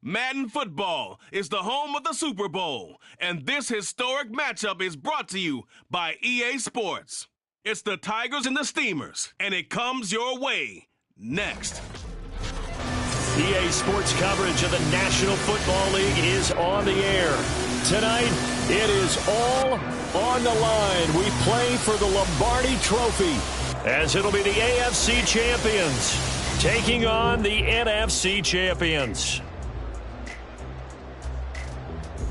Madden Football is the home of the Super Bowl, and this historic matchup is brought to you by EA Sports. It's the Tigers and the Steamers, and it comes your way next. EA Sports coverage of the National Football League is on the air. Tonight, it is all on the line. We play for the Lombardi Trophy, as it'll be the AFC champions taking on the NFC champions.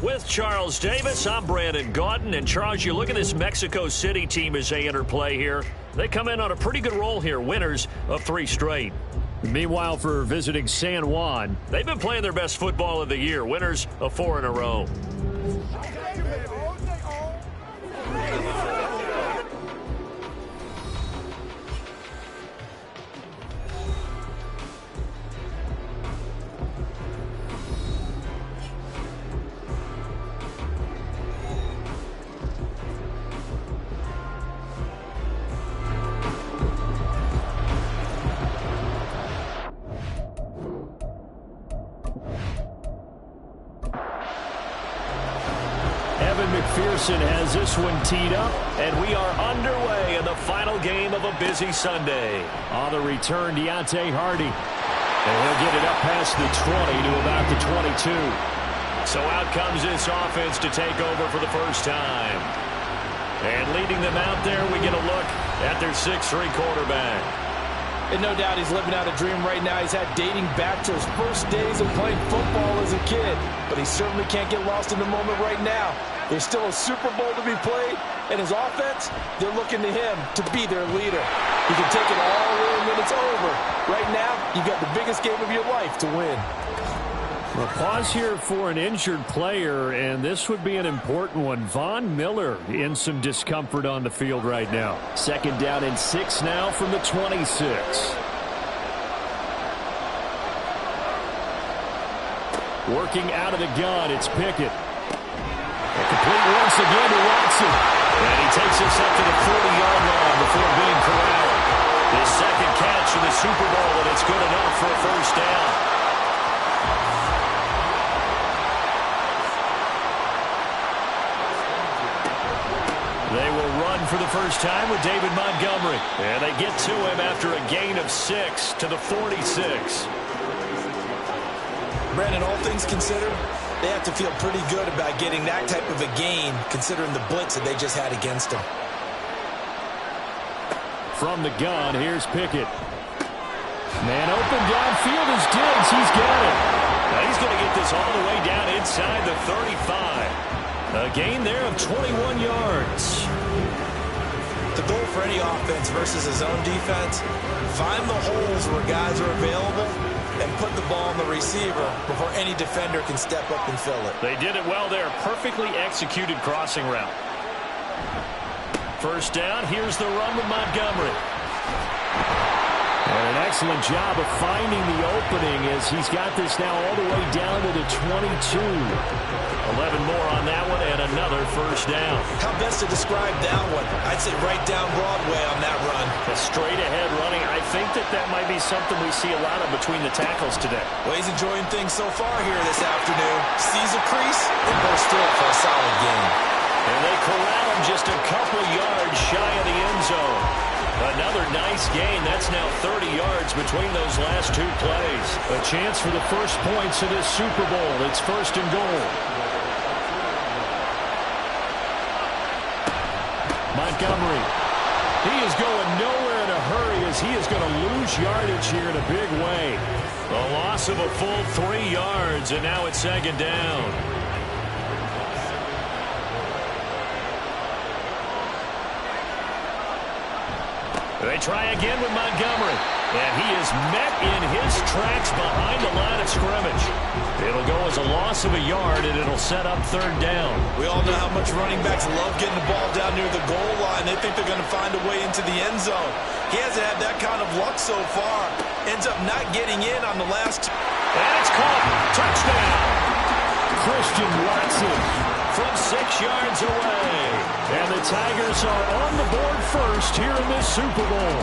With Charles Davis, I'm Brandon Gaudin. And Charles, you look at this Mexico City team as they enter play here. They come in on a pretty good roll here, winners of 3 straight. Meanwhile, for visiting San Juan, they've been playing their best football of the year, winners of 4 in a row. McPherson has this one teed up, and we are underway in the final game of a busy Sunday. On the return, Deontay Hardy. And he'll get it up past the 20 to about the 22. So out comes this offense to take over for the first time. And leading them out there, we get a look at their 6'3" quarterback. And no doubt he's living out a dream right now. He's had dating back to his first days of playing football as a kid. But he certainly can't get lost in the moment right now. There's still a Super Bowl to be played, and his offense, they're looking to him to be their leader. He can take it all in when it's over. Right now, you got the biggest game of your life to win. Well, pause here for an injured player, and this would be an important one. Von Miller in some discomfort on the field right now. 2nd down and 6 now from the 26. Working out of the gun, it's Pickett. Complete once again to Watson. And he takes us up to the 40-yard line before being corralled. His 2nd catch in the Super Bowl, and it's good enough for a first down. They will run for the first time with David Montgomery. And they get to him after a gain of 6 to the 46. Brandon, all things considered, they have to feel pretty good about getting that type of a gain, considering the blitz that they just had against them. From the gun, here's Pickett. Man open downfield is Diggs. He's got it. Now he's going to get this all the way down inside the 35. A gain there of 21 yards. The goal for any offense versus his own defense, find the holes where guys are available and put the ball on the receiver before any defender can step up and fill it. They did it well there. Perfectly executed crossing route. First down, here's the run with Montgomery. And an excellent job of finding the opening as he's got this now all the way down to the 22. 11 more on that one and another first down. How best to describe that one? I'd say right down Broadway on that run. A straight ahead running. I think that might be something we see a lot of between the tackles today. Well, he's enjoying things so far here this afternoon. Sees a crease and goes through it for a solid game. And they corral him just a couple yards shy of the end zone. Another nice gain. That's now 30 yards between those last 2 plays. A chance for the first points of this Super Bowl. It's 1st and goal. Montgomery. He is going nowhere in a hurry as he is going to lose yardage here in a big way. A loss of a full 3 yards, and now it's 2nd down. They try again with Montgomery. And he is met in his tracks behind the line of scrimmage. It'll go as a loss of a yard, and it'll set up 3rd down. We all know how much running backs love getting the ball down near the goal line. They think they're going to find a way into the end zone. He hasn't had that kind of luck so far. Ends up not getting in on the last. And it's caught. Touchdown. Christian Watson from 6 yards away. And the Tigers are on the board first here in this Super Bowl.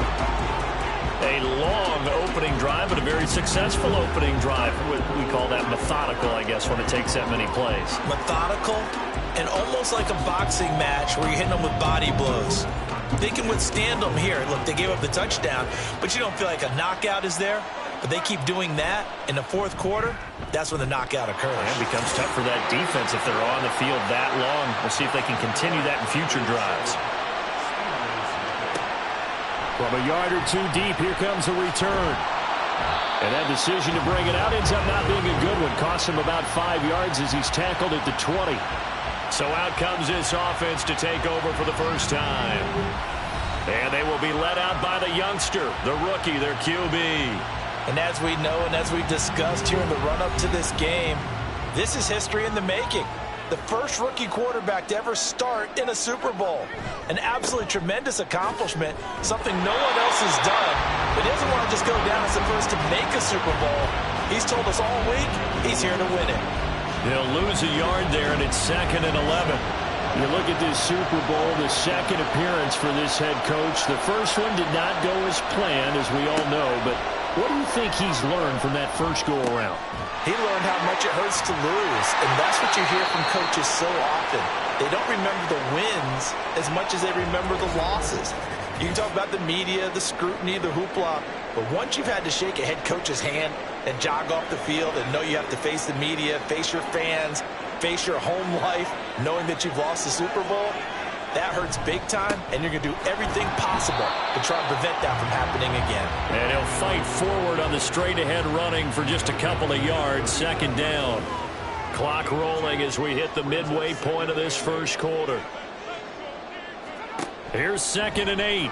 A long opening drive, but a very successful opening drive. We call that methodical, I guess, when it takes that many plays. Methodical and almost like a boxing match where you're hitting them with body blows. They can withstand them here. Look, they gave up the touchdown, but you don't feel like a knockout is there. But they keep doing that in the fourth quarter. That's when the knockout occurs. And it becomes tough for that defense if they're on the field that long. We'll see if they can continue that in future drives. From a yard or two deep, here comes a return. And that decision to bring it out ends up not being a good one. Costs him about 5 yards as he's tackled at the 20. So out comes this offense to take over for the first time. And they will be led out by the youngster, the rookie, their QB. And as we know and as we discussed here in the run-up to this game, this is history in the making. The first rookie quarterback to ever start in a Super Bowl. An absolutely tremendous accomplishment, something no one else has done. But he doesn't want to just go down as the first to make a Super Bowl. He's told us all week he's here to win it. They'll lose a yard there, and it's 2nd and 11. You look at this Super Bowl, the second appearance for this head coach. The first one did not go as planned, as we all know, but what do you think he's learned from that first go-around? He learned how much it hurts to lose, and that's what you hear from coaches so often. They don't remember the wins as much as they remember the losses. You can talk about the media, the scrutiny, the hoopla, but once you've had to shake a head coach's hand and jog off the field and know you have to face the media, face your fans, face your home life, knowing that you've lost the Super Bowl, that hurts big time, and you're going to do everything possible to try and prevent that from happening again. And he'll fight forward on the straight-ahead running for just a couple of yards, 2nd down. Clock rolling as we hit the midway point of this first quarter. Here's 2nd and 8.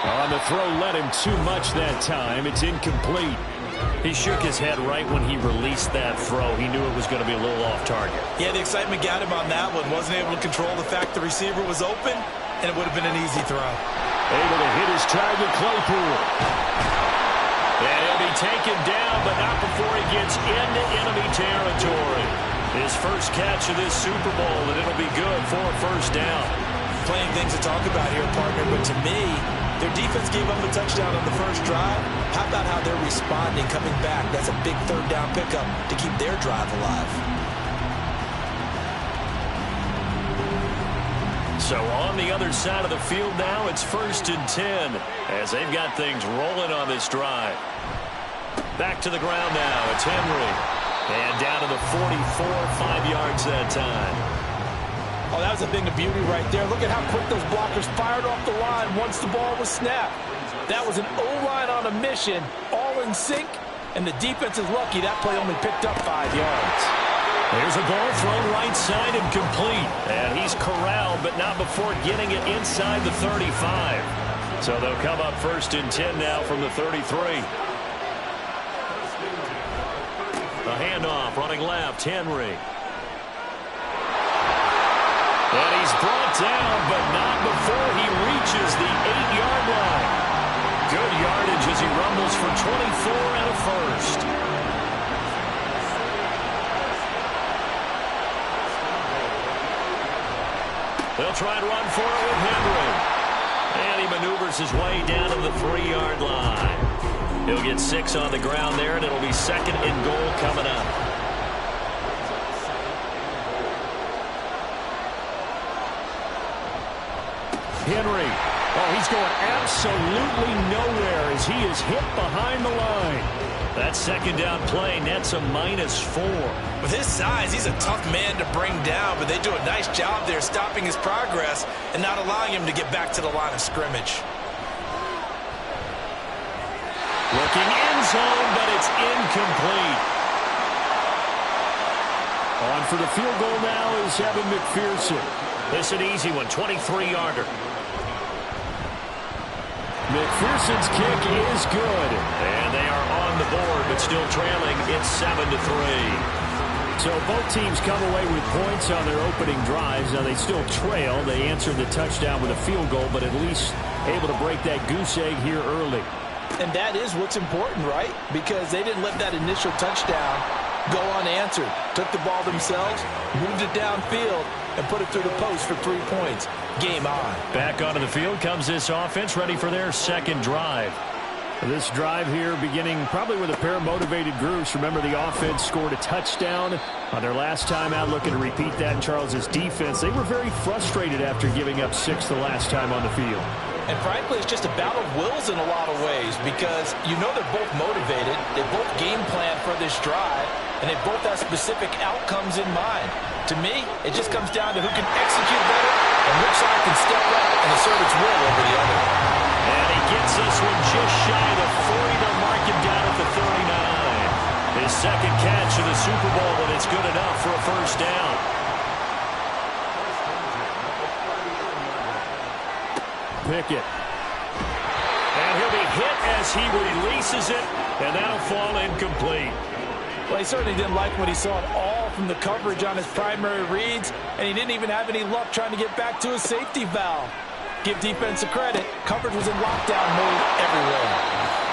On the throw, led him too much that time. It's incomplete. He shook his head right when he released that throw. He knew it was going to be a little off target. Yeah, the excitement got him on that one. Wasn't able to control the fact the receiver was open, and it would have been an easy throw. Able to hit his target, Claypool. And he'll be taken down, but not before he gets into enemy territory. His first catch of this Super Bowl, and it'll be good for a first down. Plenty of things to talk about here, partner, but to me, their defense gave up a touchdown on the first drive. How about how they're responding, coming back? That's a big 3rd down pickup to keep their drive alive. So on the other side of the field now, it's 1st and 10 as they've got things rolling on this drive. Back to the ground now. It's Henry. And down to the 44, 5 yards that time. Oh, that was a thing of beauty right there. Look at how quick those blockers fired off the line once the ball was snapped. That was an O-line on a mission, all in sync, and the defense is lucky that play only picked up 5 yards. There's a ball thrown right side and complete. And he's corralled, but not before getting it inside the 35. So they'll come up 1st and 10 now from the 33. The handoff, running left, Henry. And he's brought down, but not before he reaches the 8-yard line. Good yardage as he rumbles for 24 and a first. They'll try and run for it with Henry. And he maneuvers his way down to the 3-yard line. He'll get 6 on the ground there, and it'll be 2nd and goal coming up. Henry. Oh, he's going absolutely nowhere as he is hit behind the line. That 2nd down play nets a -4. With his size, he's a tough man to bring down, but they do a nice job there stopping his progress and not allowing him to get back to the line of scrimmage. Looking end zone, but it's incomplete. On for the field goal now is Evan McPherson. This an easy one, 23-yarder. McPherson's kick is good. And they are on the board, but still trailing. It's 7-3. So both teams come away with points on their opening drives. Now they still trail. They answered the touchdown with a field goal, but at least able to break that goose egg here early. And that is what's important, right? Because they didn't let that initial touchdown go unanswered. Took the ball themselves, moved it downfield, and put it through the post for 3 points. Game on. Back onto the field comes this offense, ready for their second drive. This drive here beginning probably with a pair of motivated groups. Remember, the offense scored a touchdown on their last time out, looking to repeat that in Charles's defense. They were very frustrated after giving up 6 the last time on the field. And frankly, it's just a battle of wills in a lot of ways because you know they're both motivated. They both game plan for this drive, and they both have specific outcomes in mind. To me, it just comes down to who can execute better and which side can step up and assert its will over the other. And he gets this one just shy of the 40. They'll mark him down at the 39. His second catch of the Super Bowl, and it's good enough for a first down. Pickett. And he'll be hit as he releases it, and that'll fall incomplete. Well, he certainly didn't like what he saw at all from the coverage on his primary reads, and he didn't even have any luck trying to get back to his safety valve. Give defense a credit. Coverage was in lockdown mode everywhere.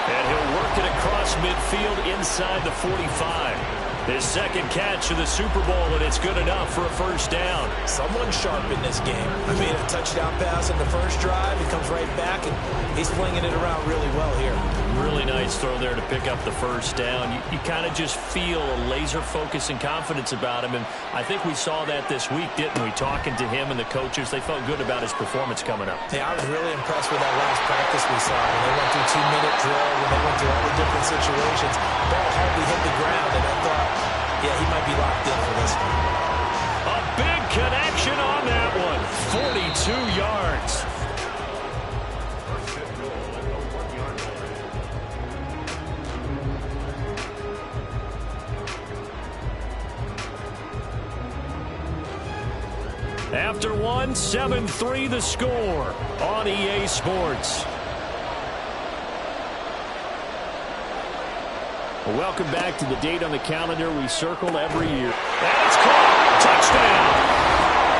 And he'll work it across midfield inside the 45. His second catch of the Super Bowl, and it's good enough for a first down. Someone sharp in this game. I made a touchdown pass on the first drive. He comes right back, and he's flinging it around really well here. Really nice throw there to pick up the first down. You kind of just feel a laser focus and confidence about him, and I think we saw that this week, didn't we? Talking to him and the coaches, they felt good about his performance coming up. Hey, I was really impressed with that last practice we saw when they went through 2-minute drill, when they went through all the different situations. The ball hardly hit the ground, and I thought, yeah, he might be locked in for this one. A big connection on that one. 42 yards. After one, 7-3 the score on EA Sports. Welcome back to the date on the calendar we circle every year. And it's caught. Touchdown.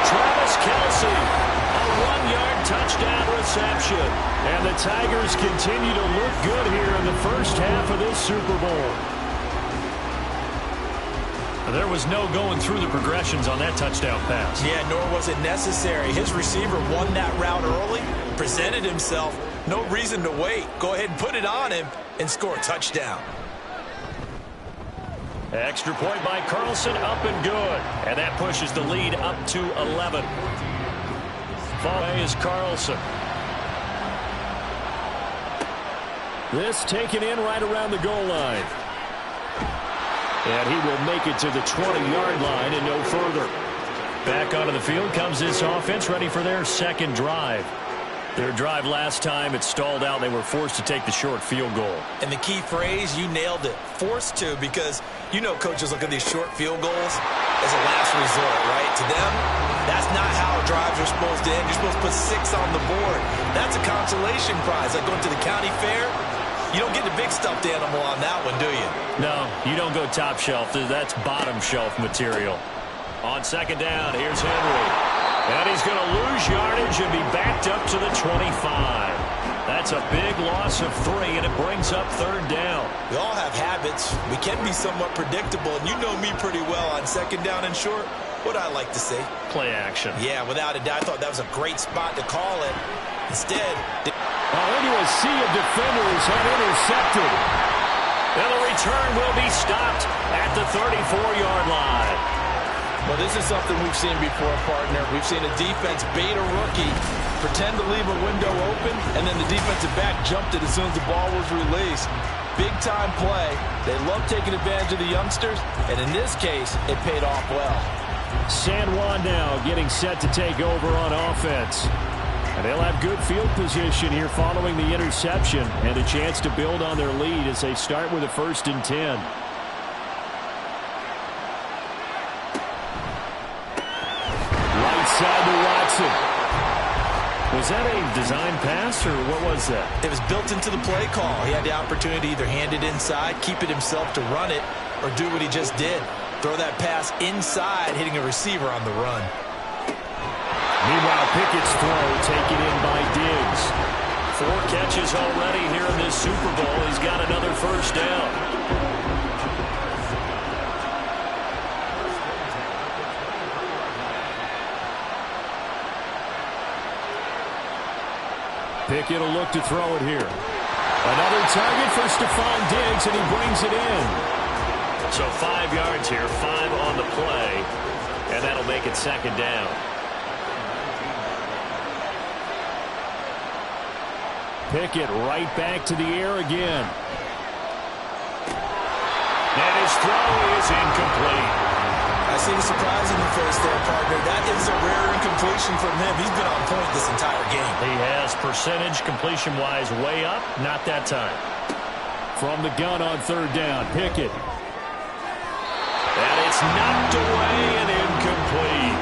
Travis Kelce. A 1-yard touchdown reception. And the Tigers continue to look good here in the first half of this Super Bowl. There was no going through the progressions on that touchdown pass. Yeah, nor was it necessary. His receiver won that route early, presented himself. No reason to wait. Go ahead and put it on him and score a touchdown. Extra point by Carlson, up and good. And that pushes the lead up to 11. Following is Carlson. This taken in right around the goal line. And he will make it to the 20-yard line and no further. Back onto the field comes this offense, ready for their second drive. Their drive last time, it stalled out. They were forced to take the short field goal. And the key phrase, you nailed it. Forced to, because you know coaches look at these short field goals as a last resort, right? To them, that's not how drives are supposed to end. You're supposed to put 6 on the board. That's a consolation prize. Like going to the county fair, you don't get the big stuffed animal on that one, do you? No, you don't go top shelf. That's bottom shelf material. On second down, here's Henry. And he's going to lose yardage and be backed up to the 25. That's a big loss of 3, and it brings up third down. We all have habits. We can be somewhat predictable, and you know me pretty well on second down and short. What I like to say? Play action. Yeah, without a doubt. I thought that was a great spot to call it. Instead, into a sea of defenders had intercepted. And the return will be stopped at the 34-yard line. Well, this is something we've seen before, partner. We've seen a defense bait a rookie, pretend to leave a window open, and then the defensive back jumped it as soon as the ball was released. Big-time play. They love taking advantage of the youngsters, and in this case, it paid off well. San Juan now getting set to take over on offense. And they'll have good field position here following the interception and a chance to build on their lead as they start with a 1st and 10. Right side to Watson. Was that a design pass or what was that? It was built into the play call. He had the opportunity to either hand it inside, keep it himself to run it, or do what he just did. Throw that pass inside, hitting a receiver on the run. Meanwhile, Pickett's throw taken in by Diggs. 4 catches already here in this Super Bowl. He's got another first down. Pickett will look to throw it here. Another target for Stephon Diggs, and he brings it in. So 5 yards here, 5 on the play, and that'll make it second down. Pickett right back to the air again. And his throw is incomplete. I see the surprise in the face there, partner. That is a rare incompletion from him. He's been on point this entire game. He has percentage completion-wise way up. Not that time. From the gun on third down, Pickett. And it's knocked away and incomplete.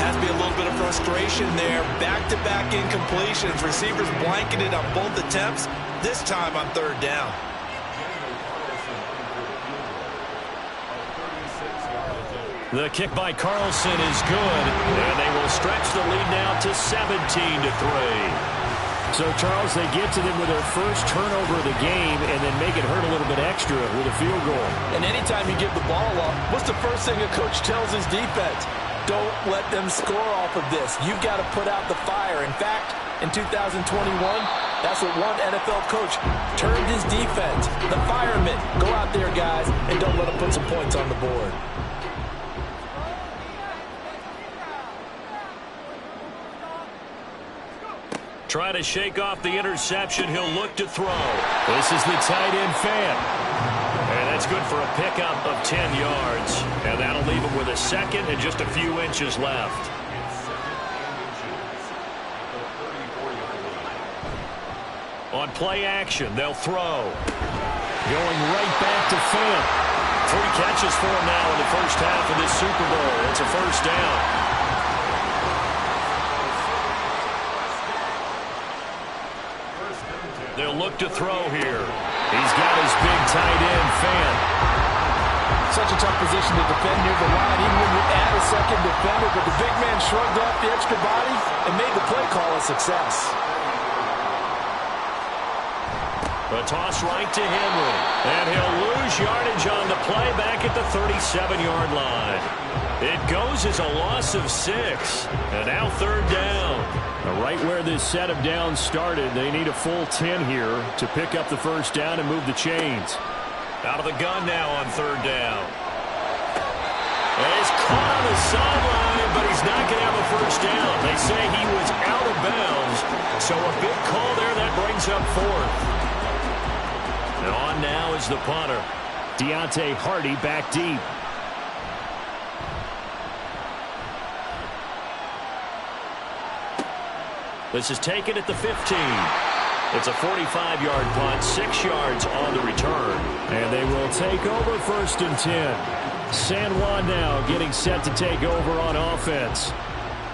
Has to be a little bit of frustration there. Back-to-back incompletions. Receivers blanketed on both attempts, this time on third down. The kick by Carlson is good, and they will stretch the lead now to 17-3. So, Charles, they get to them with their first turnover of the game and then make it hurt a little bit extra with a field goal. And anytime you give the ball up, what's the first thing a coach tells his defense? Don't let them score off of this. You've got to put out the fire. In fact, in 2021, that's what one NFL coach turned his defense. The firemen. Go out there, guys, and don't let them put some points on the board. Try to shake off the interception. He'll look to throw. This is the tight end fan. And that's good for a pickup of 10 yards. And that'll leave him with a second and just a few inches left. On play action, they'll throw. Going right back to Fant. 3 catches for him now in the first half of this Super Bowl. It's a first down. They'll look to throw here. He's got his big tight end, Fant. Such a tough position to defend near the line, even when you add a second defender, but the big man shrugged off the extra body and made the play call a success. A toss right to Henry. And he'll lose yardage on the play back at the 37-yard line. It goes as a loss of 6. And now third down. Right where this set of downs started, they need a full 10 here to pick up the first down and move the chains. Out of the gun now on third down. And he's caught on the sideline, but he's not going to have a first down. They say he was out of bounds. So a big call there that brings up fourth. And on now is the punter. Deontay Hardy back deep. This is taken at the 15. It's a 45-yard punt, 6 yards on the return. And they will take over first and 10. San Juan now getting set to take over on offense.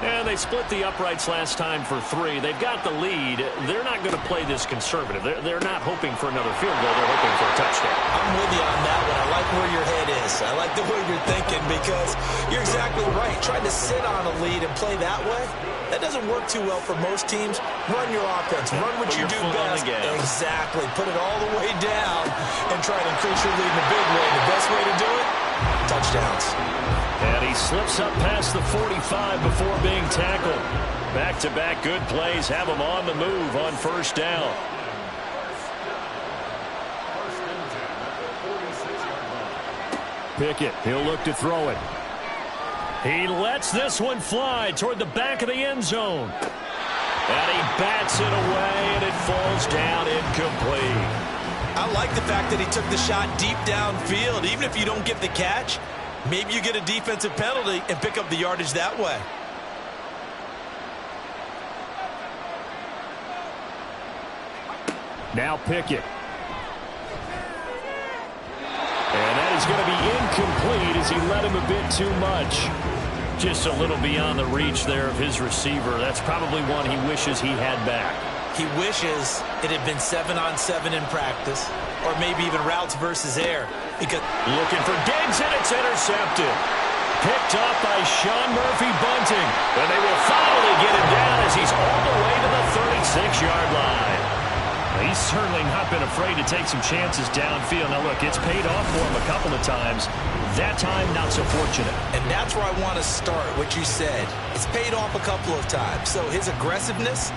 And they split the uprights last time for 3. They've got the lead. They're not going to play this conservative. They're not hoping for another field goal. They're hoping for a touchdown. I'm with you on that one. I like where your head is. I like the way you're thinking because you're exactly right. Trying to sit on a lead and play that way, that doesn't work too well for most teams. Run your offense. Run what you do best. Exactly. Put it all the way down and try to increase your lead in a big way. The best way to do it, touchdowns. And he slips up past the 45 before being tackled. Back-to-back good plays have him on the move on first down. Pickett, he'll look to throw it. He lets this one fly toward the back of the end zone. And he bats it away, and it falls down incomplete. I like the fact that he took the shot deep downfield. Even if you don't get the catch, maybe you get a defensive penalty and pick up the yardage that way. Now Pickett. And that is going to be incomplete as he led him a bit too much. Just a little beyond the reach there of his receiver. That's probably one he wishes he had back. He wishes it had been 7-on-7 in practice, or maybe even routes versus air. Because looking for Diggs, and it's intercepted. Picked up by Sean Murphy-Bunting. And they will finally get him down as he's all the way to the 36-yard line. He's certainly not been afraid to take some chances downfield. Now, look, it's paid off for him a couple of times. That time, not so fortunate. And that's where I want to start, what you said. It's paid off a couple of times. So his aggressiveness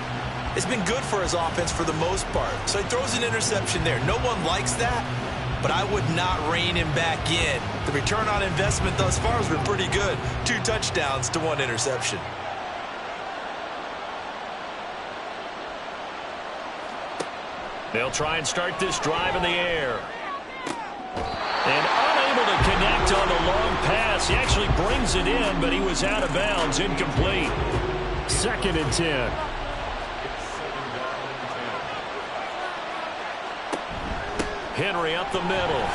It's been good for his offense for the most part. So he throws an interception there. No one likes that, but I would not rein him back in. The return on investment thus far has been pretty good. 2 touchdowns to 1 interception. They'll try and start this drive in the air. And unable to connect on the long pass. He actually brings it in, but he was out of bounds, incomplete. 2nd and 10. Henry up the middle.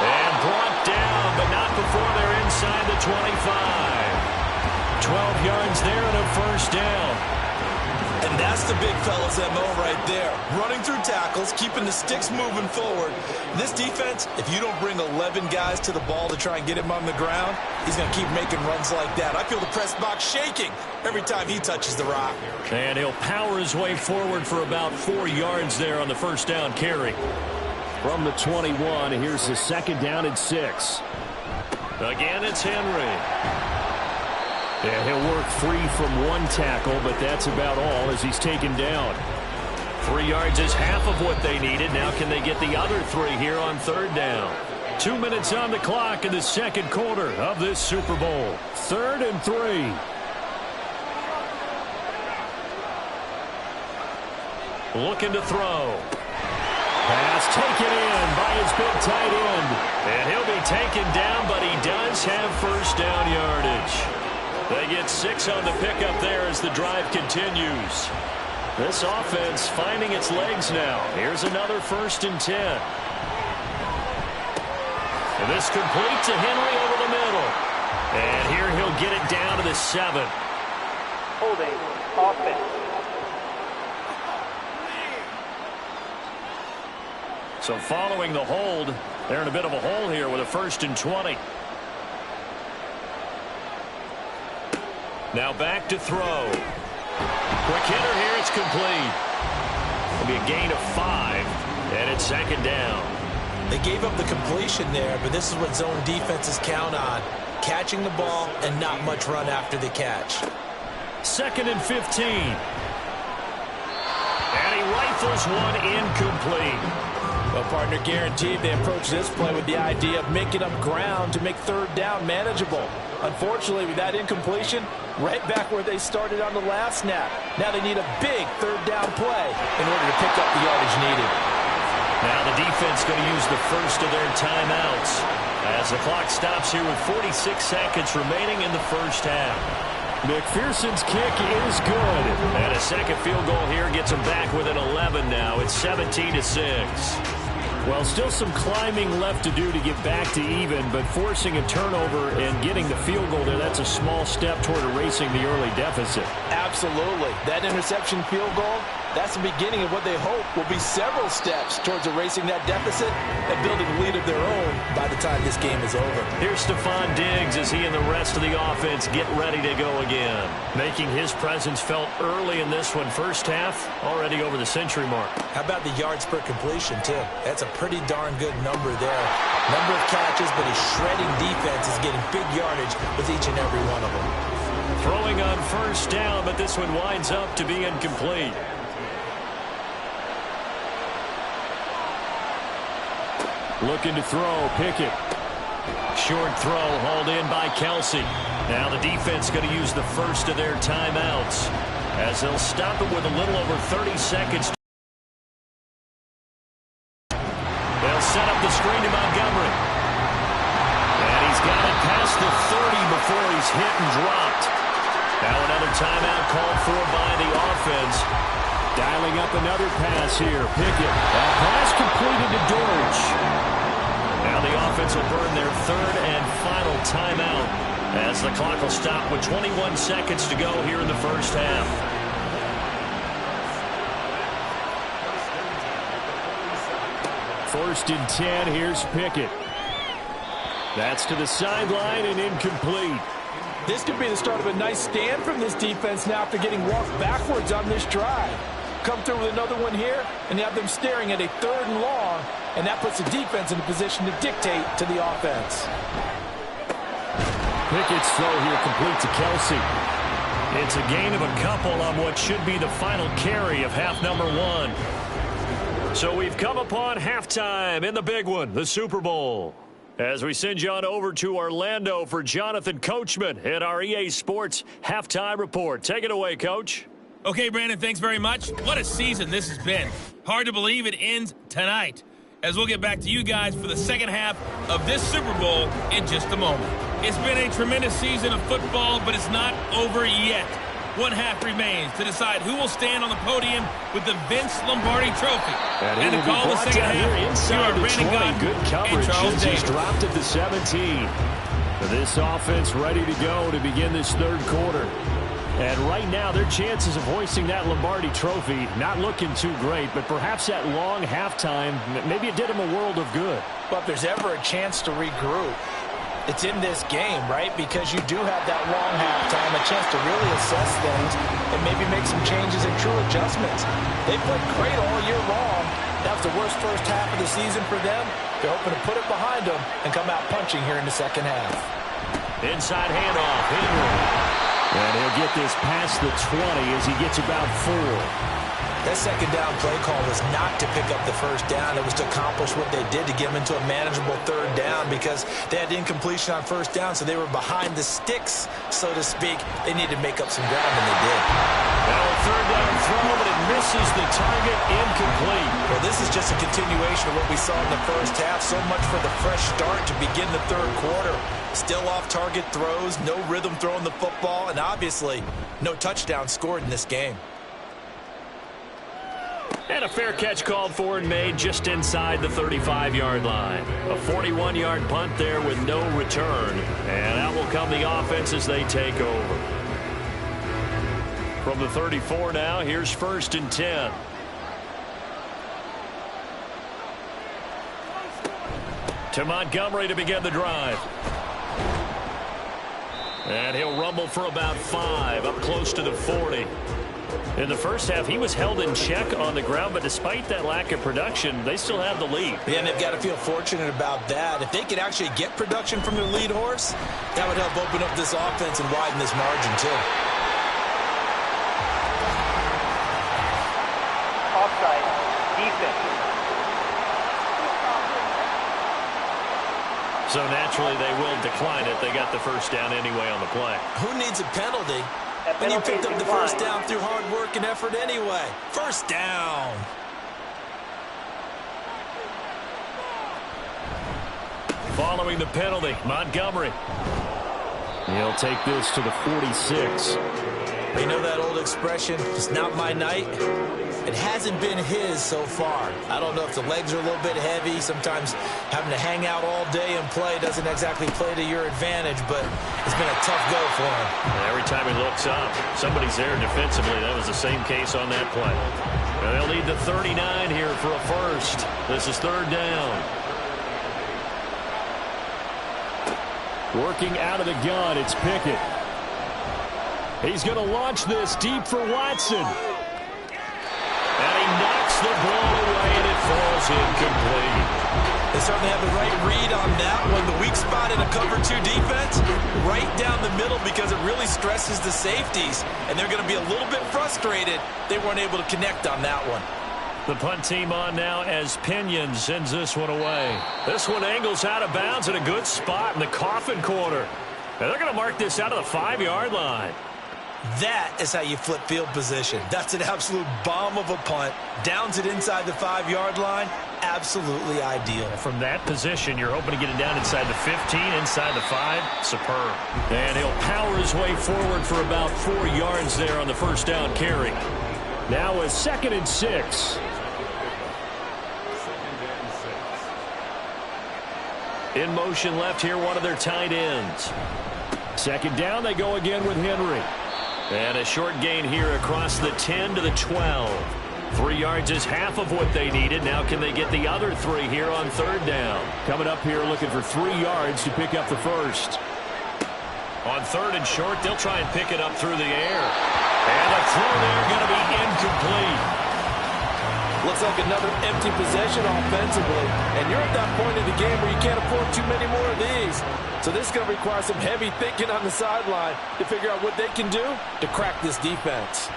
And brought down, but not before they're inside the 25. 12 yards there and a first down. And that's the big fella's MO right there. Running through tackles, keeping the sticks moving forward. This defense, if you don't bring 11 guys to the ball to try and get him on the ground, he's going to keep making runs like that. I feel the press box shaking every time he touches the rock. And he'll power his way forward for about 4 yards there on the first down carry. From the 21, here's the 2nd down and 6. Again, it's Henry. Yeah, he'll work free from 1 tackle, but that's about all as he's taken down. 3 yards is half of what they needed. Now can they get the other 3 here on 3rd down? 2 minutes on the clock in the 2nd quarter of this Super Bowl. 3rd and 3. Looking to throw. Pass taken in by his big tight end. And he'll be taken down, but he does have first down yardage. They get 6 on the pickup there as the drive continues. This offense finding its legs now. Here's another 1st and 10. And this complete to Henry over the middle. And here he'll get it down to the 7. Holding offense. So following the hold, they're in a bit of a hole here with a 1st and 20. Now back to throw. Quick hitter here, it's complete. It'll be a gain of 5, and it's 2nd down. They gave up the completion there, but this is what zone defenses count on. Catching the ball and not much run after the catch. 2nd and 15. And he rifles one incomplete. Well, partner, guaranteed they approach this play with the idea of making up ground to make 3rd down manageable. Unfortunately, with that incompletion, right back where they started on the last snap. Now they need a big 3rd down play in order to pick up the yardage needed. Now the defense going to use the first of their timeouts as the clock stops here with 46 seconds remaining in the first half. McPherson's kick is good. And a 2nd field goal here gets them back within 11 now. It's 17-6. Well, still some climbing left to do to get back to even, but forcing a turnover and getting the field goal there, that's a small step toward erasing the early deficit. Absolutely. That interception field goal, that's the beginning of what they hope will be several steps towards erasing that deficit and building a lead of their own by the time this game is over. Here's Stephon Diggs as he and the rest of the offense get ready to go again. Making his presence felt early in this one. First half, already over the century mark. How about the yards per completion, too? That's a pretty darn good number there. Number of catches, but his shredding defense is getting big yardage with each and every one of them. Throwing on first down, but this one winds up to be incomplete. Looking to throw, Pickett. Short throw hauled in by Kelsey. Now the defense going to use the first of their timeouts as they'll stop it with a little over 30 seconds. They'll set up the screen to Montgomery. And he's got it past the 30 before he's hit and dropped. Now another timeout called for by the offense. Dialing up another pass here. Pickett. That pass completed to Dortch. Now the offense will burn their 3rd and final timeout as the clock will stop with 21 seconds to go here in the first half. First and 10, here's Pickett. That's to the sideline and incomplete. This could be the start of a nice stand from this defense now after getting walked backwards on this drive. Come through with another one here, and you have them staring at a 3rd and long, and that puts the defense in a position to dictate to the offense. Pickett's throw here complete to Kelsey. It's a gain of a couple on what should be the final carry of half number 1. So we've come upon halftime in the big one, the Super Bowl. As we send you on over to Orlando for Jonathan Coachman at our EA Sports Halftime Report. Take it away, Coach. Okay, Brandon, thanks very much. What a season this has been. Hard to believe it ends tonight, as we'll get back to you guys for the second half of this Super Bowl in just a moment. It's been a tremendous season of football, but it's not over yet. One half remains to decide who will stand on the podium with the Vince Lombardi Trophy. And to call the second half, here are Brandon Gaudin good coverage and he's dropped at the 17. This offense ready to go to begin this third quarter. And right now, their chances of hoisting that Lombardi Trophy not looking too great, but perhaps that long halftime, maybe it did them a world of good. But if there's ever a chance to regroup, it's in this game, right? Because you do have that long halftime, a chance to really assess things and maybe make some changes and true adjustments. They played great all year long. That was the worst first half of the season for them. They're hoping to put it behind them and come out punching here in the second half. Inside handoff, Henry. And he'll get this past the 20 as he gets about 4. That second down play call was not to pick up the first down. It was to accomplish what they did to get them into a manageable third down because they had incompletion on first down, so they were behind the sticks, so to speak. They needed to make up some ground, and they did. Now a third down throw, but it misses the target, incomplete. Well, this is just a continuation of what we saw in the first half. So much for the fresh start to begin the third quarter. Still off-target throws, no rhythm throwing the football, and obviously no touchdown scored in this game. And a fair catch called for and made just inside the 35-yard line. A 41-yard punt there with no return. And out will come the offense as they take over. From the 34 now, here's 1st and 10. To Montgomery to begin the drive. And he'll rumble for about 5, up close to the 40. In the first half, he was held in check on the ground, but despite that lack of production, they still have the lead. Yeah, and they've got to feel fortunate about that. If they could actually get production from their lead horse, that would help open up this offense and widen this margin, too. Offside. Defense. So naturally, they will decline it. They got the first down anyway on the play. Who needs a penalty when you picked up the first down through hard work and effort anyway? First down. Following the penalty, Montgomery. He'll take this to the 46. You know that old expression, it's not my night? It hasn't been his so far. I don't know if the legs are a little bit heavy. Sometimes having to hang out all day and play doesn't exactly play to your advantage, but it's been a tough go for him. Every time he looks up, somebody's there defensively. That was the same case on that play. And they'll need the 39 here for a first. This is 3rd down. Working out of the gun, it's Pickett. He's going to launch this deep for Watson. And he knocks the ball away, and it falls incomplete. They certainly have the right read on that one. The weak spot in a cover 2 defense, right down the middle because it really stresses the safeties. And they're going to be a little bit frustrated they weren't able to connect on that one. The punt team on now as Pinion sends this one away. This one angles out of bounds in a good spot in the coffin corner. And they're going to mark this out of the 5-yard line. That is how you flip field position. That's an absolute bomb of a punt. Downs it inside the 5-yard line. Absolutely ideal. From that position, you're hoping to get it down inside the 15, inside the 5. Superb. And he'll power his way forward for about 4 yards there on the first down carry. Now a 2nd and 6. In motion left here, one of their tight ends. 2nd down, they go again with Henry. And a short gain here across the 10 to the 12. 3 yards is half of what they needed. Now can they get the other 3 here on 3rd down? Coming up here looking for 3 yards to pick up the first. On 3rd and short, they'll try and pick it up through the air. And a throw there going to be incomplete. Looks like another empty possession offensively. And you're at that point in the game where you can't afford too many more of these. So this is going to require some heavy thinking on the sideline to figure out what they can do to crack this defense.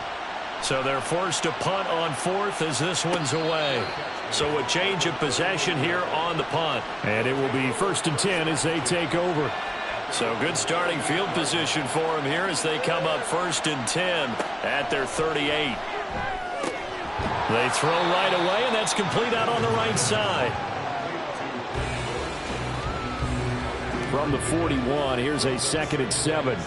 So they're forced to punt on fourth as this one's away. So a change of possession here on the punt. And it will be 1st and 10 as they take over. So good starting field position for them here as they come up 1st and 10 at their 38. They throw right away, and that's complete out on the right side. From the 41, here's a 2nd and 7.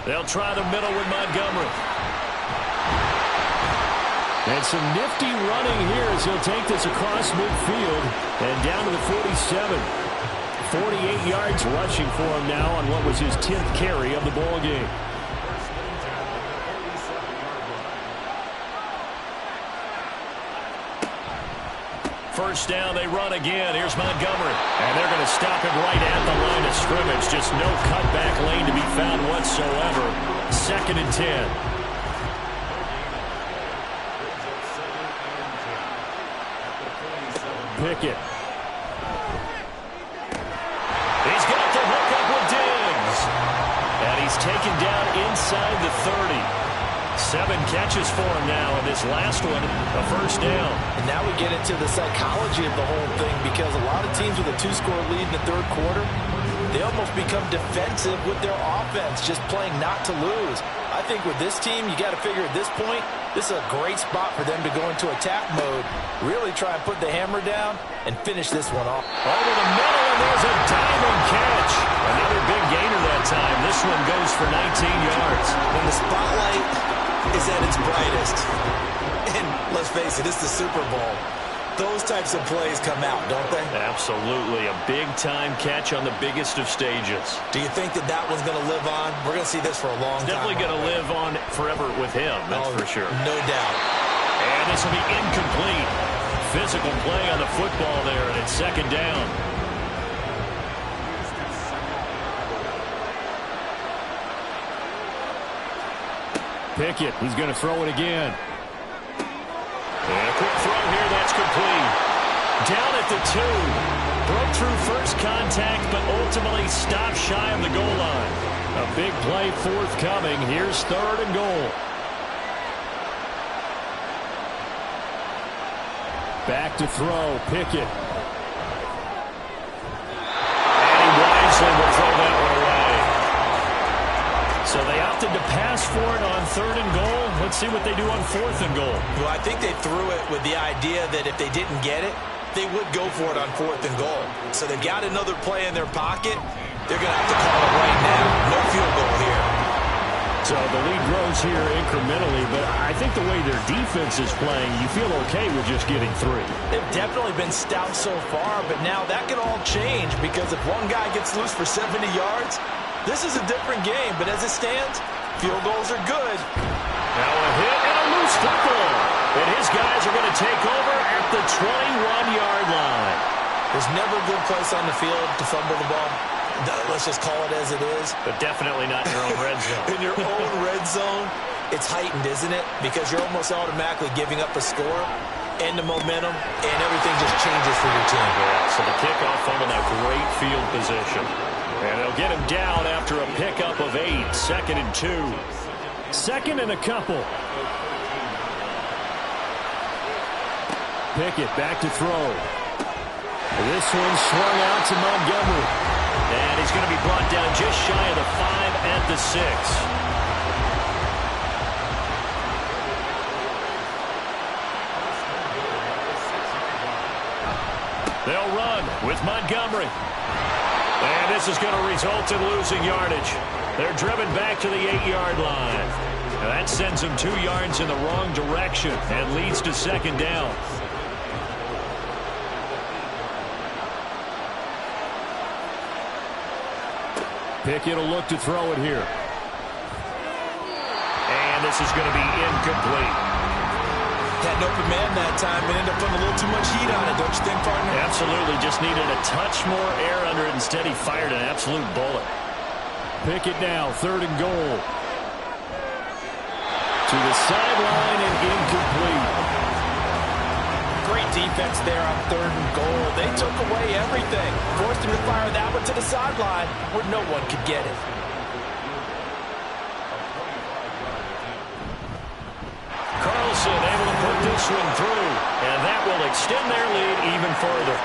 They'll try the middle with Montgomery. And some nifty running here as he'll take this across midfield and down to the 47. 48 yards rushing for him now on what was his 10th carry of the ball game. First down, they run again. Here's Montgomery. And they're going to stop him right at the line of scrimmage. Just no cutback lane to be found whatsoever. 2nd and 10. Pickett. He's got the hook up with Diggs. And he's taken down inside the 30. 7 catches for him now, and this last one, a first down. And now we get into the psychology of the whole thing, because a lot of teams with a 2-score lead in the third quarter, they almost become defensive with their offense, just playing not to lose. I think with this team, you got to figure at this point, this is a great spot for them to go into attack mode, really try and put the hammer down and finish this one off. Over the middle, and there's a diamond catch. Another big gainer that time. This one goes for 19 yards. When the spotlight is at its brightest, and let's face it, it's the Super Bowl, those types of plays come out, don't they? Absolutely. A big-time catch on the biggest of stages. Do you think that one's going to live on? We're going to see this for a long time. Definitely going to live on forever with him, that's for sure. No doubt. And this will be incomplete. Physical play on the football there, and it's 2nd down. Pickett, he's going to throw it again. And a quick throw here, that's complete. Down at the 2. Broke through first contact, but ultimately stopped shy of the goal line. A big play forthcoming. Here's 3rd and goal. Back to throw, Pickett. And he wisely will throw that one away. So they opted to pass for it on 3rd and goal. Let's see what they do on 4th and goal. Well, I think they threw it with the idea that if they didn't get it, they would go for it on 4th and goal. So they've got another play in their pocket. They're going to have to call it right now. No field goal here. So the lead grows here incrementally, but I think the way their defense is playing, you feel okay with just getting 3. They've definitely been stout so far, but now that can all change, because if one guy gets loose for 70 yards, this is a different game. But as it stands, field goals are good. Now a hit and a loose football. And his guys are going to take over at the 21-yard line. There's never a good place on the field to fumble the ball. Let's just call it as it is. But definitely not in your own red zone. In your own red zone, it's heightened, isn't it? Because you're almost automatically giving up a score and the momentum, and everything just changes for your team. Yeah, so the kickoff on that great field position. And they'll get him down after a pickup of 8. 2nd and 2. 2nd and a couple. Pickett back to throw. This one swung out to Montgomery. And he's going to be brought down just shy of the 5 at the 6. They'll run with Montgomery. And this is going to result in losing yardage. They're driven back to the 8-yard line. Now that sends them 2 yards in the wrong direction and leads to 2nd down. Pickett will look to throw it here. And this is going to be incomplete. Had an open man that time and ended up putting a little too much heat on it, don't you think, partner? Absolutely. Just needed a touch more air under it. Instead, he fired an absolute bullet. Pickett now, 3rd and goal. To the sideline and incomplete. Great defense there on 3rd and goal. They took away everything. Forced him to fire that one to the sideline where no one could get it. Carlson able to put this one through, and that will extend their lead even further.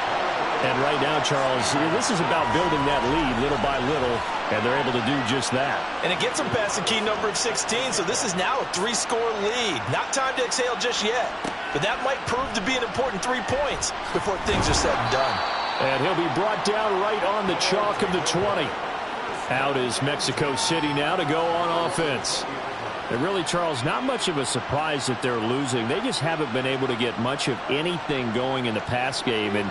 And right now, Charles, this is about building that lead little by little, and they're able to do just that. And it gets them past the key number of 16, so this is now a 3-score lead. Not time to exhale just yet, but that might prove to be an important 3 points before things are said and done. And he'll be brought down right on the chalk of the 20. Out is Mexico City now to go on offense. And really, Charles, not much of a surprise that they're losing. They just haven't been able to get much of anything going in the pass game. And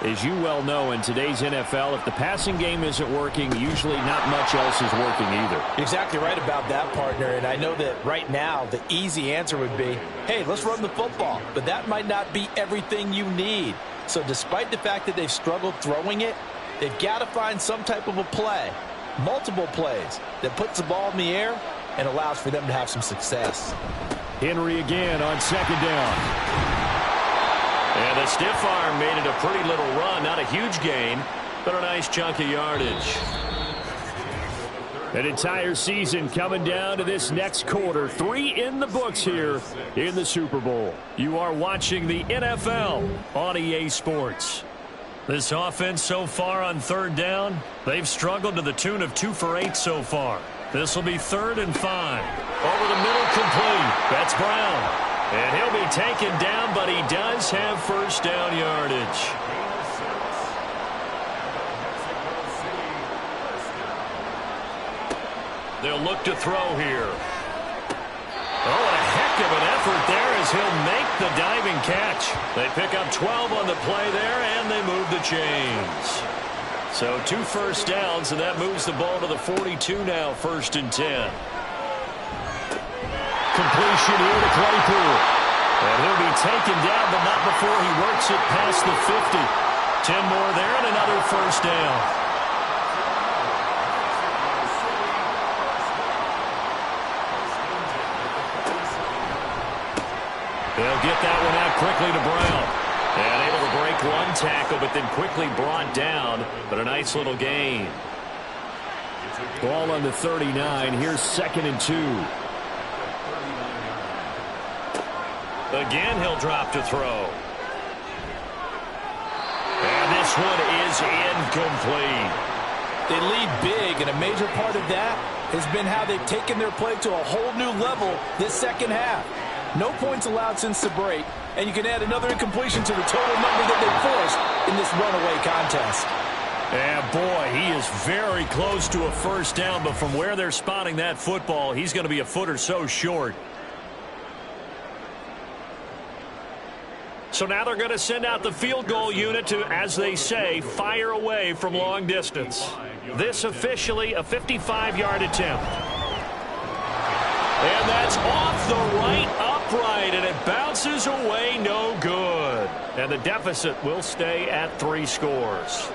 as you well know, in today's NFL, if the passing game isn't working, usually not much else is working either. You're exactly right about that, partner. And I know that right now the easy answer would be, hey, let's run the football. But that might not be everything you need. So despite the fact that they've struggled throwing it, they've got to find some type of a play, multiple plays, that puts the ball in the air and allows for them to have some success. Henry again on 2nd down. And the stiff arm made it a pretty little run. Not a huge gain, but a nice chunk of yardage. An entire season coming down to this next quarter. 3 in the books here in the Super Bowl. You are watching the NFL on EA Sports. This offense so far on 3rd down, they've struggled to the tune of 2 for 8 so far. This will be 3rd and 5. Over the middle, complete. That's Brown. And he'll be taken down, but he does have 1st down yardage. They'll look to throw here. Oh, and a heck of an effort there as he'll make the diving catch. They pick up 12 on the play there, and they move the chains. So 2 first downs, and that moves the ball to the 42 now, 1st and 10. Completion here to Claypool. And he'll be taken down, but not before he works it past the 50. 10 more there and another 1st down. They'll get that one out quickly to Brown. And able to break one tackle, but then quickly brought down. But a nice little gain. Ball on the 39. Here's 2nd and 2. Again, he'll drop to throw. And this one is incomplete. They lead big, and a major part of that has been how they've taken their play to a whole new level this second half. No points allowed since the break, and you can add another incompletion to the total number that they forced in this runaway contest. And boy, he is very close to a 1st down, but from where they're spotting that football, he's going to be a foot or so short. So now they're going to send out the field goal unit to, as they say, fire away from long distance. This officially a 55-yard attempt. And that's off the right upright, and it bounces away no good. And the deficit will stay at 3 scores.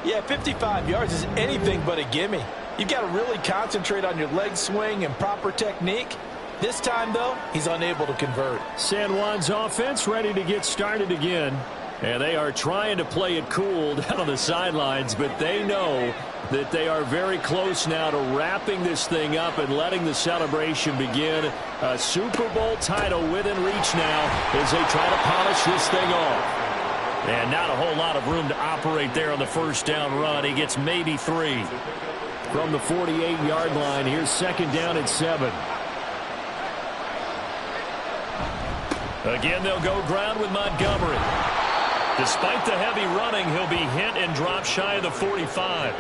Yeah, 55 yards is anything but a gimme. You've got to really concentrate on your leg swing and proper technique. This time, though, he's unable to convert. San Juan's offense ready to get started again. And they are trying to play it cool down on the sidelines, but they know that they are very close now to wrapping this thing up and letting the celebration begin. A Super Bowl title within reach now as they try to polish this thing off. And not a whole lot of room to operate there on the 1st down run. He gets maybe 3. From the 48-yard line, here's 2nd down and 7. Again, they'll go ground with Montgomery. Despite the heavy running, he'll be hit and dropped shy of the 45.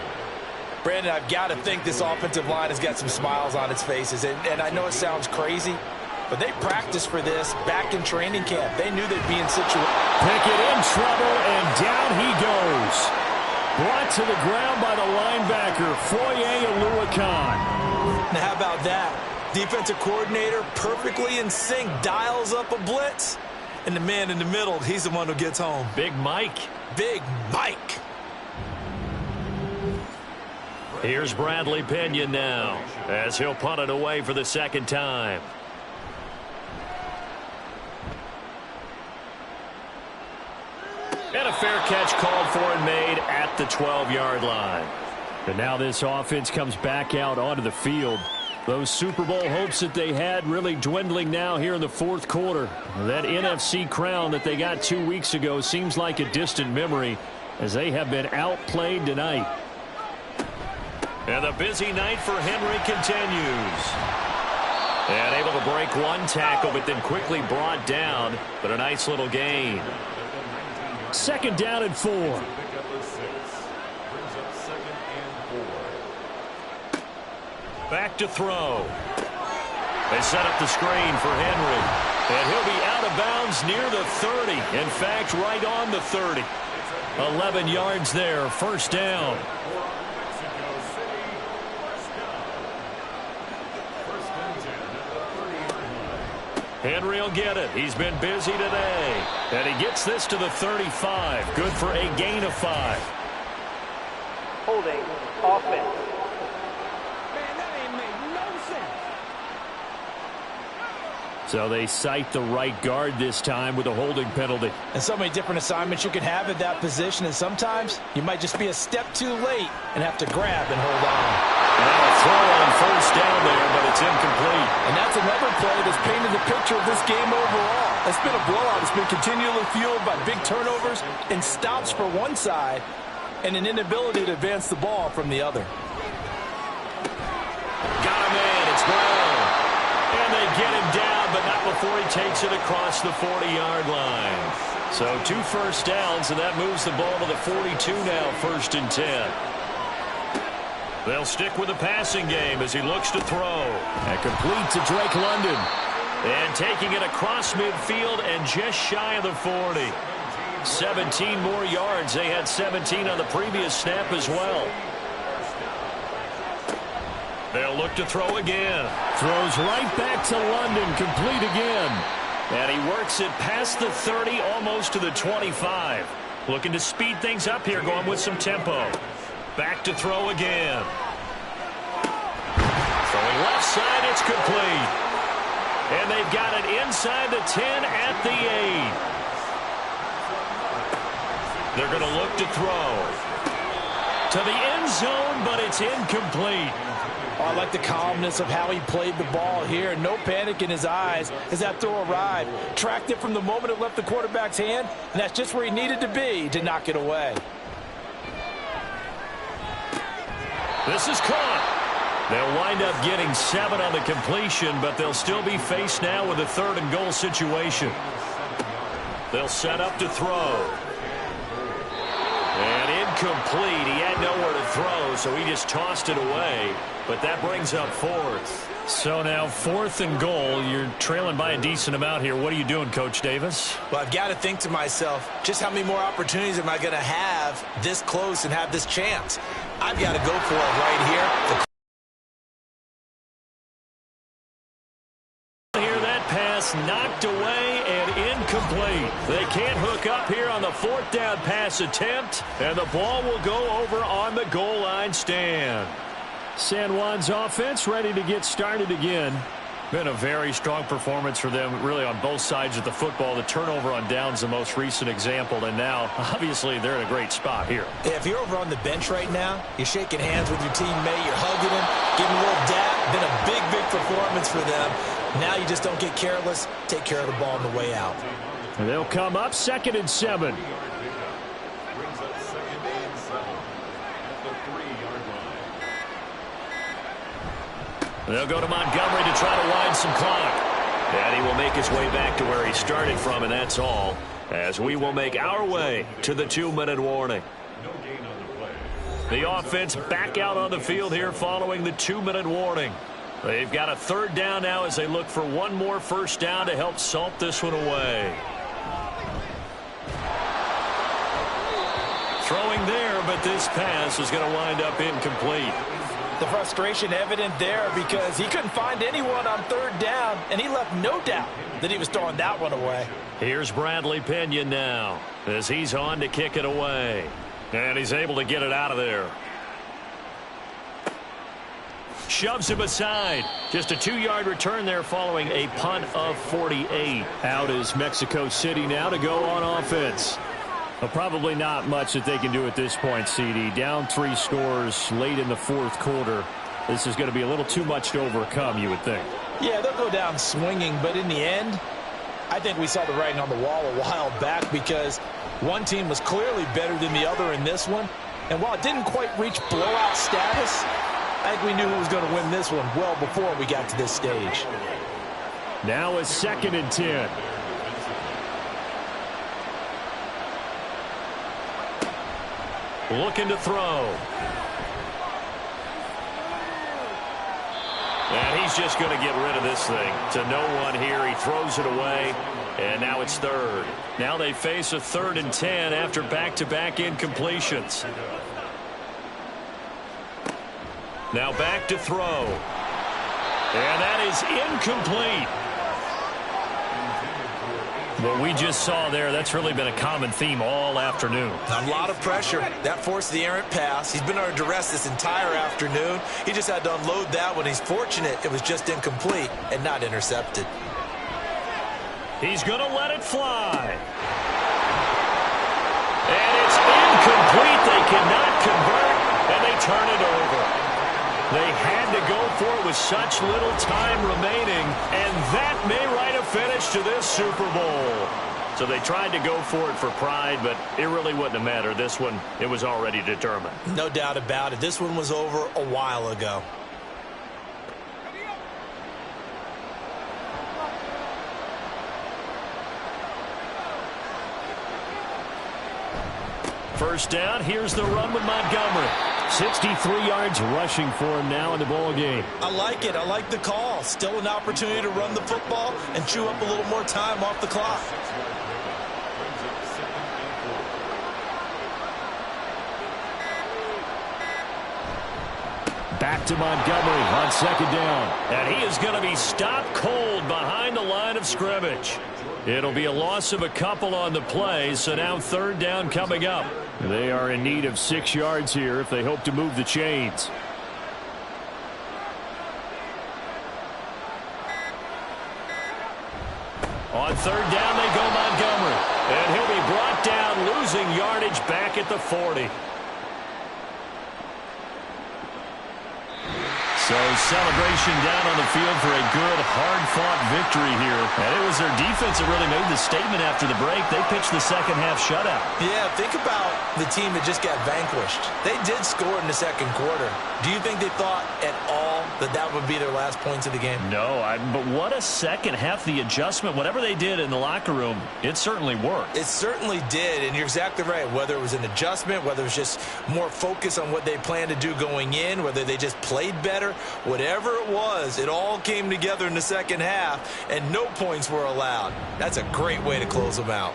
Brandon, I've got to think this offensive line has got some smiles on its faces. And I know it sounds crazy, but they practiced for this back in training camp. They knew they'd be in situation. Pickett in trouble, and down he goes. Brought to the ground by the linebacker, Foye Oluokun. Now, how about that? Defensive coordinator perfectly in sync, dials up a blitz. And the man in the middle, he's the one who gets home. Big Mike. Big Mike. Here's Bradley Pinion now as he'll punt it away for the 2nd time. fair catch called for and made at the 12-yard line. And now this offense comes back out onto the field. Those Super Bowl hopes that they had really dwindling now here in the fourth quarter. That NFC crown that they got 2 weeks ago seems like a distant memory as they have been outplayed tonight. And the busy night for Henry continues. And able to break one tackle, but then quickly brought down. But a nice little gain. 2nd down and 4. Back to throw. They set up the screen for Henry. And he'll be out of bounds near the 30. In fact, right on the 30. 11 yards there, 1st down. Henry will get it. He's been busy today. And he gets this to the 35. Good for a gain of 5. Holding offense. So they cite the right guard this time with a holding penalty. And so many different assignments you can have at that position, and sometimes you might just be a step too late and have to grab and hold on. Now a throw on 1st down there, but it's incomplete. And that's another play that's painted the picture of this game overall. It's been a blowout. It's been continually fueled by big turnovers and stops for one side and an inability to advance the ball from the other. Got him in. It's Brown. And they get him down, but not before he takes it across the 40-yard line. So 2 first downs, and that moves the ball to the 42 now, 1st and 10. They'll stick with the passing game as he looks to throw. And complete to Drake London. And taking it across midfield and just shy of the 40. 17 more yards. They had 17 on the previous snap as well. They'll look to throw again. Throws right back to London. Complete again. And he works it past the 30, almost to the 25. Looking to speed things up here, going with some tempo. Back to throw again. Throwing left side, it's complete. And they've got it inside the 10 at the 8. They're going to look to throw. To the end zone, but it's incomplete. Oh, I like the calmness of how he played the ball here. No panic in his eyes as that throw arrived. Tracked it from the moment it left the quarterback's hand, and that's just where he needed to be to knock it away. This is caught. They'll wind up getting 7 on the completion, but they'll still be faced now with a 3rd and goal situation. They'll set up to throw. And incomplete. He had nowhere to throw, so he just tossed it away. But that brings up 4th. So now 4th and goal. You're trailing by a decent amount here. What are you doing, Coach Davis? Well, I've got to think to myself, just how many more opportunities am I going to have this close and have this chance? I've got to go for it right here. Here, that pass knocked away and incomplete. They can't hook up here on the 4th down pass attempt, and the ball will go over on the goal line stand. San Juan's offense ready to get started again. Been a very strong performance for them, really, on both sides of the football. The turnover on downs, the most recent example, and now, obviously, they're in a great spot here. Yeah, if you're over on the bench right now, you're shaking hands with your teammate, you're hugging him, giving him a little dap. Been a big, big performance for them. Now you just don't get careless. Take care of the ball on the way out. And they'll come up 2nd and 7. They'll go to Montgomery to try to wind some clock. And he will make his way back to where he started from, and that's all, as we will make our way to the 2-minute warning. The offense back out on the field here following the 2-minute warning. They've got a 3rd down now as they look for one more 1st down to help salt this one away. Throwing there, but this pass is going to wind up incomplete. The frustration evident there because he couldn't find anyone on 3rd down, and he left no doubt that he was throwing that one away. Here's Bradley Pinion now as he's on to kick it away. And he's able to get it out of there. Shoves him aside. Just a 2-yard return there following a punt of 48. Out is Mexico City now to go on offense. Well, probably not much that they can do at this point, CD. Down 3 scores late in the fourth quarter. This is going to be a little too much to overcome, you would think. Yeah, they'll go down swinging, but in the end, I think we saw the writing on the wall a while back because one team was clearly better than the other in this one. And while it didn't quite reach blowout status, I think we knew who was going to win this one well before we got to this stage. Now a 2nd and 10. Looking to throw. And he's just going to get rid of this thing. To no one here. He throws it away. And now it's 3rd. Now they face a 3rd and 10 after back-to-back incompletions. Now back to throw. And that is incomplete. What we just saw there, that's really been a common theme all afternoon. A lot of pressure. That forced the errant pass. He's been under duress this entire afternoon. He just had to unload that one. He's fortunate it was just incomplete and not intercepted. He's going to let it fly. And it's incomplete. They cannot convert, and they turn it over. They had to go for it with such little time remaining, and that may write a finish to this Super Bowl. So they tried to go for it for pride, but it really wouldn't have mattered. This one, it was already determined. No doubt about it. This one was over a while ago. First down, here's the run with Montgomery. 63 yards rushing for him now in the ball game. I like it. I like the call. Still an opportunity to run the football and chew up a little more time off the clock. Back to Montgomery on 2nd down. And he is going to be stopped cold behind the line of scrimmage. It'll be a loss of a couple on the play, so now 3rd down coming up. They are in need of 6 yards here if they hope to move the chains. On 3rd down, they go Montgomery. And he'll be brought down, losing yardage back at the 40. So celebration down on the field for a good, hard-fought victory here. And it was their defense that really made the statement after the break. They pitched the second-half shutout. Yeah, think about the team that just got vanquished. They did score in the 2nd quarter. Do you think they thought at all that that would be their last points of the game? No, but what a second half. The adjustment, whatever they did in the locker room, it certainly worked. It certainly did, and you're exactly right. Whether it was an adjustment, whether it was just more focus on what they planned to do going in, whether they just played better, whatever it was, it all came together in the second half, and no points were allowed. That's a great way to close them out.